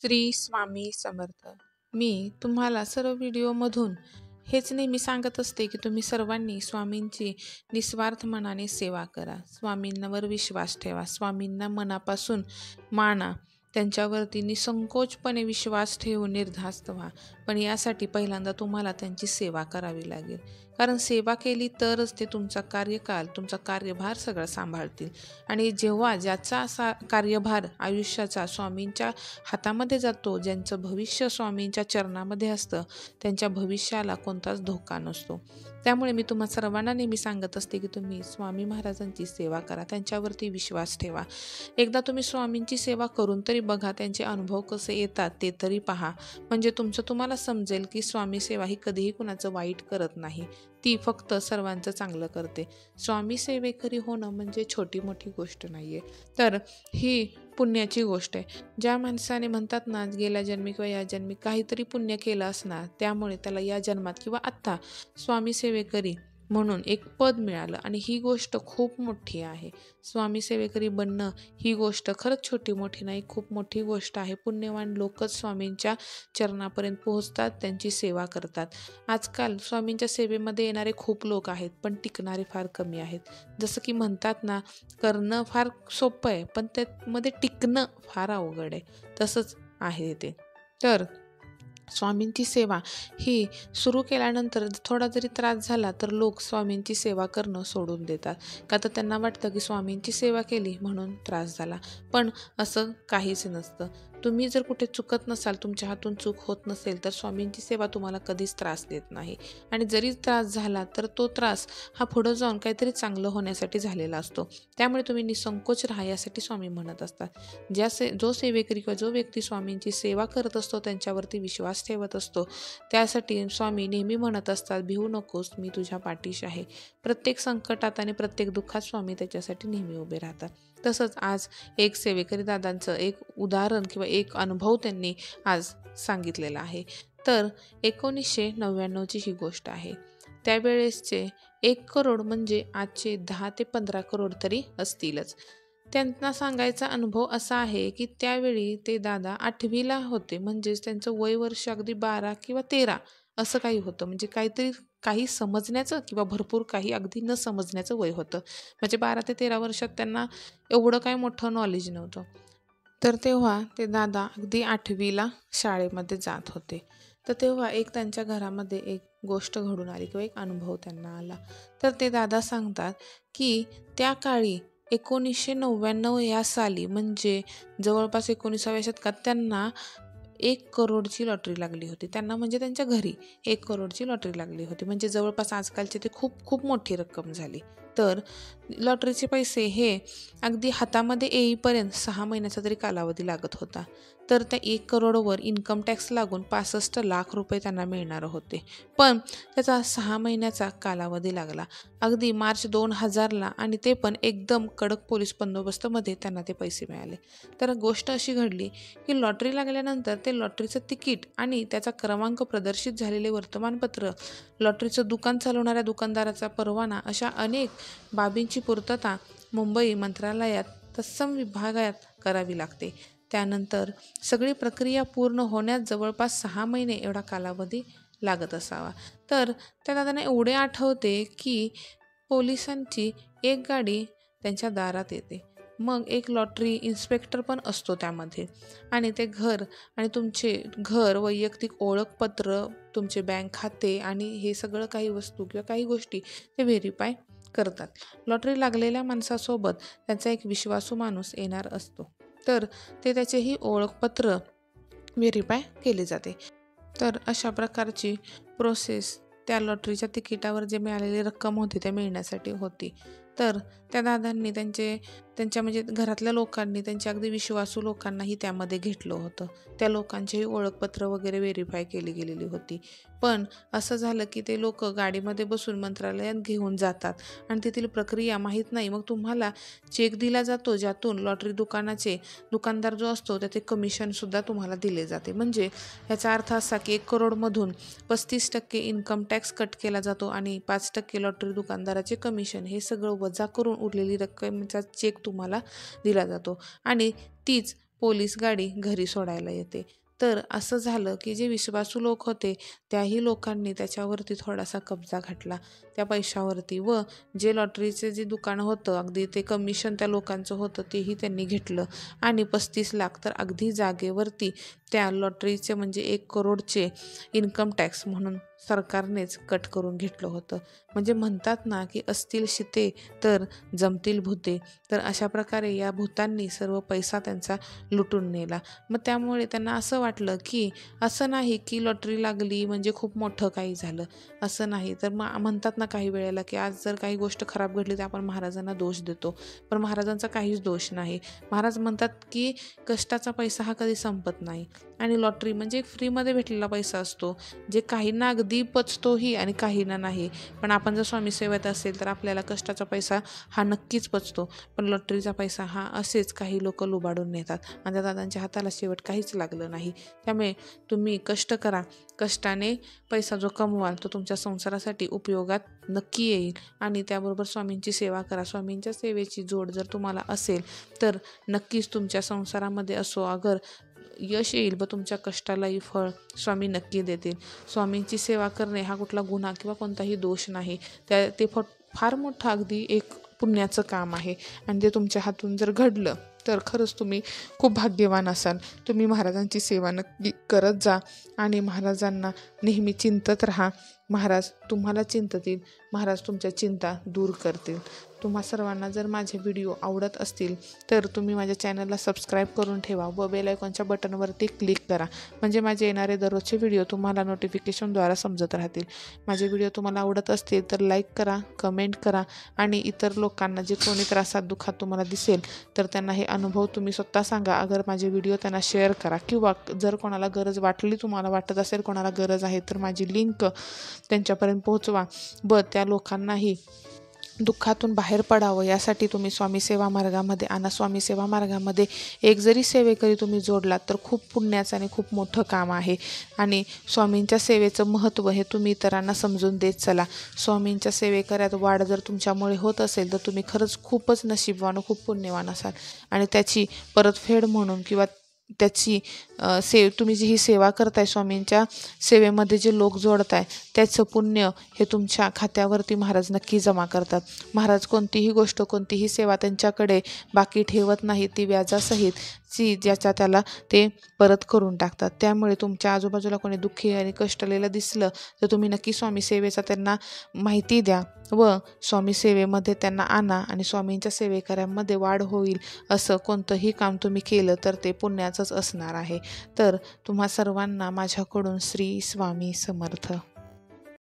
श्री स्वामी समर्थ. मी तुम्हाला सर्व व्हिडिओमधून हेच नेहमी सांगत असते की तुम्ही सर्वांनी स्वामींची निस्वार्थ मनाने सेवा करा. स्वामींवर विश्वास ठेवा. स्वामींना मनापासून माना. त्यांच्यावरती निसंकोचपणे विश्वास ठेवून निर्धास्त व्हा. पण यासाठी पहिल्यांदा तुम्हाला त्यांची सेवा करावी लागेल. कारण सेवा केली तरच ते तुमचा कार्यकाल, तुमचा कार्यभार सगळं सांभाळतील. आणि जेव्हा ज्याचा असा कार्यभार आयुष्याचा स्वामींच्या हातामध्ये जातो, ज्यांचं भविष्य स्वामींच्या चरणामध्ये असतं, त्यांच्या भविष्याला कोणताच धोका नसतो. त्यामुळे मी तुम्हा सर्वांना नेहमी सांगत असते की तुम्ही स्वामी महाराजांची सेवा करा, त्यांच्यावरती विश्वास ठेवा. एकदा तुम्ही स्वामींची सेवा करून तरी बघा, त्यांचे अनुभव कसे येतात ते तरी पहा. म्हणजे तुम्हाला समजेल की स्वामी सेवा ही कधीही कुणाचं वाईट करत नाही, ती फक्त सर्वांचं चांगलं करते. स्वामी सेवेकरी होणं म्हणजे छोटी मोठी गोष्ट नाही आहे, तर ही पुण्याची गोष्ट आहे. ज्या माणसाने म्हणतात ना, गेल्या जन्मी किंवा या जन्मी काहीतरी पुण्य केलं असणार, त्यामुळे त्याला या जन्मात किंवा आत्ता स्वामी सेवेकरी म्हणून एक पद मिळालं. आणि ही गोष्ट खूप मोठी आहे. स्वामी सेवेकरी बनणं ही गोष्ट खरंच छोटी मोठी नाही, खूप मोठी गोष्ट आहे. पुण्यवान लोकच स्वामींच्या चरणापर्यंत पोहोचतात, त्यांची सेवा करतात. आजकाल स्वामींच्या सेवेमध्ये येणारे खूप लोक आहेत, पण टिकणारे फार कमी आहेत. जसं की म्हणतात ना, करणं फार सोपं आहे, पण त्यामध्ये टिकणं फार अवघड आहे. तसंच आहे ते. तर स्वामींची सेवा ही सुरू केल्यानंतर थोडा जरी त्रास झाला तर लोक स्वामींची सेवा करणं सोडून देतात. का तर त्यांना वाटतं की स्वामींची सेवा केली म्हणून त्रास झाला. पण असं काहीच नसतं. तुम्ही जर कुठे चुकत नसाल, तुमच्या हातून चूक होत नसेल, तर स्वामींची सेवा तुम्हाला कधीच त्रास देत नाही. आणि जरी त्रास झाला तर तो त्रास हा पुढं जाऊन काहीतरी चांगलं होण्यासाठी झालेला असतो. त्यामुळे तुम्ही निसंकोच राहा, यासाठी स्वामी म्हणत असतात. जो सेवेकरी किंवा जो व्यक्ती स्वामींची सेवा करत असतो, त्यांच्यावरती विश्वास ठेवत असतो, त्यासाठी स्वामी नेहमी म्हणत असतात, भिवू नकोस, मी तुझ्या पाठीशी आहे. प्रत्येक संकटात आणि प्रत्येक दुःखात स्वामी त्याच्यासाठी नेहमी उभे राहतात. तसंच आज एक सेवेकरी दादांचं एक उदाहरण किंवा एक अनुभव त्यांनी आज सांगितलेला आहे. तर 1999ची ही गोष्ट आहे. त्यावेळेसचे 1 करोड म्हणजे आजचे 10 ते 15 करोड तरी असतीलच. त्यांना सांगायचा अनुभव असा आहे की त्यावेळी ते दादा 8वीला होते. म्हणजेच त्यांचं वय वर्ष अगदी 12 किंवा 13 असं काही होतं. म्हणजे काहीतरी काही समजण्याचं किंवा भरपूर काही अगदी न समजण्याचं वय होतं. म्हणजे 12 ते 13 वर्षात त्यांना एवढं काही मोठं नॉलेज नव्हतं. तर तेव्हा ते दादा अगदी 8वीला शाळेमध्ये जात होते. तर तेव्हा एक त्यांच्या घरामध्ये एक गोष्ट घडून आली किंवा एक अनुभव त्यांना आला. तर ते दादा सांगतात की त्या काळी 1999 या साली, म्हणजे जवळपास 19व्या शतकात, त्यांना 1 करोडची लॉटरी लागली होती. त्यांना म्हणजे त्यांच्या घरी 1 करोडची लॉटरी लागली होती. म्हणजे जवळपास आजकालची ते खूप खूप मोठी रक्कम झाली. तर लॉटरीचे पैसे हे अगदी हातामध्ये येईपर्यंत 6 महिन्याचा तरी कालावधी लागत होता. तर त्या 1 करोडवर इन्कम टॅक्स लागून 65 लाख रुपये त्यांना मिळणार होते. पण त्याचा 6 महिन्याचा कालावधी लागला, अगदी मार्च 2000ला, आणि ते पण एकदम कडक पोलीस बंदोबस्तमध्ये त्यांना ते पैसे मिळाले. तर गोष्ट अशी घडली की लॉटरी लागल्यानंतर ते लॉटरीचं तिकीट आणि त्याचा क्रमांक प्रदर्शित झालेले वर्तमानपत्र, लॉटरीचं दुकान चालवणाऱ्या दुकानदाराचा परवाना, अशा अनेक बाबींची पूर्तता मुंबई मंत्रालयात तत्सम विभागात करावी लागते. त्यानंतर सगळी प्रक्रिया पूर्ण होण्यास जवळपास 6 महिने एवढा कालावधी लागत असावा. तर त्या दादांना एवढे आठवते की पोलिसांची एक गाडी त्यांच्या दारात येते. मग एक लॉटरी इन्स्पेक्टर पण असतो त्यामध्ये, आणि ते घर आणि तुमचे घर, वैयक्तिक ओळखपत्र, तुमचे बँक खाते आणि हे सगळं काही वस्तू किंवा काही गोष्टी ते व्हेरीफाय करतात. लॉटरी लागलेल्या माणसासोबत त्यांचा एक विश्वासू माणूस येणार असतो, तर ते त्याचेही ओळखपत्र व्हेरीफाय केले जाते. तर अशा प्रकारची प्रोसेस त्या लॉटरीच्या तिकिटावर जे मिळालेली रक्कम होती ते मिळण्यासाठी होती. तर त्या दादांनी त्यांच्या म्हणजे घरातल्या लोकांनी, त्यांच्या अगदी विश्वासू लोकांनाही त्यामध्ये घेतलं होतं. त्या लोकांचेही ओळखपत्र वगैरे व्हेरीफाय केली गेलेली होती. पण असं झालं की ते लोक गाडीमध्ये बसून मंत्रालयात घेऊन जातात आणि तेथील प्रक्रिया माहीत नाही. मग तुम्हाला चेक दिला जातो, ज्यातून लॉटरी दुकानदार जो असतो त्याचे कमिशनसुद्धा तुम्हाला दिले जाते. म्हणजे याचा अर्थ असा की 1 करोडमधून 35% इन्कम टॅक्स कट केला जातो आणि 5% लॉटरी दुकानदाराचे कमिशन, हे सगळं वजा करून उरलेली रक्कमेचा चेक तुम्हाला दिला जातो. आणि तीच पोलीस गाडी घरी सोडायला येते. तर असं झालं की जे विश्वासू लोक होते त्याही लोकांनी त्याच्यावरती थोडासा कब्जा घातला त्या पैशावरती, व जे लॉटरीचे जे दुकान होतं अगदी ते कमिशन त्या लोकांचं होतं तेही त्यांनी घेतलं. आणि 35 लाख तर अगदी जागेवरती त्या लॉटरीचे म्हणजे 1 करोडचे इन्कम टॅक्स म्हणून सरकारनेच कट करून घेतलं होतं. म्हणजे म्हणतात ना की असतील शिते तर जमतील भूते. तर अशा प्रकारे या भूतांनी सर्व पैसा त्यांचा लुटून नेला. मग त्यामुळे त्यांना असं वाटलं की असं नाही की लॉटरी लागली म्हणजे खूप मोठं काही झालं, असं नाही. तर मग म्हणतात ना काही वेळेला की आज जर काही गोष्ट खराब घडली तर आपण महाराजांना दोष देतो, पण महाराजांचा काहीच दोष नाही. महाराज म्हणतात की कष्टाचा पैसा हा कधी संपत नाही, आणि लॉटरी म्हणजे फ्रीमध्ये भेटलेला पैसा असतो, जे काहींना अगदी पचतोही आणि काहींना नाही. पण आपण जर स्वामी सेवेत असेल तर आपल्याला कष्टाचा पैसा हा नक्कीच पचतो, पण लॉटरीचा पैसा हा असेच काही लोक लुबाडून नेतात आणि त्या दादांच्या हाताला शेवट काहीच लागलं नाही. त्यामुळे तुम्ही कष्ट करा, कष्टाने पैसा जो कमवाल तो तुमच्या संसारासाठी उपयोगात नक्की येईल. आणि त्याबरोबर स्वामींची सेवा करा. स्वामींच्या सेवेची जोड जर तुम्हाला असेल तर नक्कीच तुमच्या संसारामध्ये असो अगर यश येईल व तुमच्या कष्टालाही फळ स्वामी नक्की देतील. स्वामींची सेवा करणे हा कुठला गुन्हा किंवा कोणताही दोष नाही, ते फार मोठं अगदी एक पुण्याचं काम आहे. आणि ते तुमच्या हातून जर घडलं तर खरंच तुम्ही खूप भाग्यवान असाल. तुम्ही महाराजांची सेवा नक्की करत जा आणि महाराजांना नेहमी चिंतत राहा. महाराज तुम्हाला चिंततील, महाराज तुमच्या चिंता दूर करतील. तुम्हा सर्वांना जर माझे व्हिडिओ आवडत असतील तर तुम्ही माझ्या चॅनलला सबस्क्राईब करून ठेवा व बेल आयकॉनच्या बटनवरती क्लिक करा, म्हणजे माझे येणारे दररोजचे व्हिडिओ तुम्हाला नोटिफिकेशनद्वारा समजत राहतील. माझे व्हिडिओ तुम्हाला आवडत असतील तर लाईक करा, कमेंट करा आणि इतर लोकांना जे कोणी त्रासात दुःखात तुम्हाला दिसेल तर त्यांना हे अनुभव तुम्ही स्वतः सांगा. अगर माझे व्हिडिओ त्यांना शेअर करा, किंवा जर कोणाला गरज वाटली, तुम्हाला वाटत असेल कोणाला गरज आहे तर माझी लिंक त्यांच्यापर्यंत पोहोचवा व त्या लोकांनाही दुःखातून बाहेर पडावं यासाठी तुम्ही स्वामी सेवा मार्गामध्ये आणा. स्वामी सेवा मार्गामध्ये एक जरी सेवेकरी तुम्ही जोडलात तर खूप पुण्याचं आणि खूप मोठं काम आहे. आणि स्वामींच्या सेवेचं महत्त्व हे तुम्ही इतरांना समजून देत चला. स्वामींच्या सेवेकऱ्यात वाढ जर तुमच्यामुळे होत असेल तर तुम्ही खरंच खूपच नशीबवान, खूप पुण्यवान असाल. आणि त्याची परतफेड म्हणून किंवा त्याची तुम्ही जी ही सेवा करताय, स्वामींच्या सेवेमध्ये जे लोक जोडताय त्याचं पुण्य हे तुमच्या खात्यावरती महाराज नक्की जमा करतात. महाराज कोणतीही गोष्ट, कोणतीही सेवा त्यांच्याकडे बाकी ठेवत नाही, ती व्याजासहित ज्याच्या त्याला ते परत करून टाकतात. त्यामुळे तुमच्या आजूबाजूला कोणी दुःखी आणि कष्टलेलं दिसलं तर तुम्ही नक्की स्वामी सेवेचा त्यांना माहिती द्या व स्वामी सेवेमध्ये त्यांना आणा. आणि स्वामींच्या सेवेकऱ्यांमध्ये वाढ होईल असं कोणतंही काम तुम्ही केलं तर ते पुण्याचंच असणार आहे. तर तुम्हा सर्वांना माझ्याकडून श्री स्वामी समर्थ.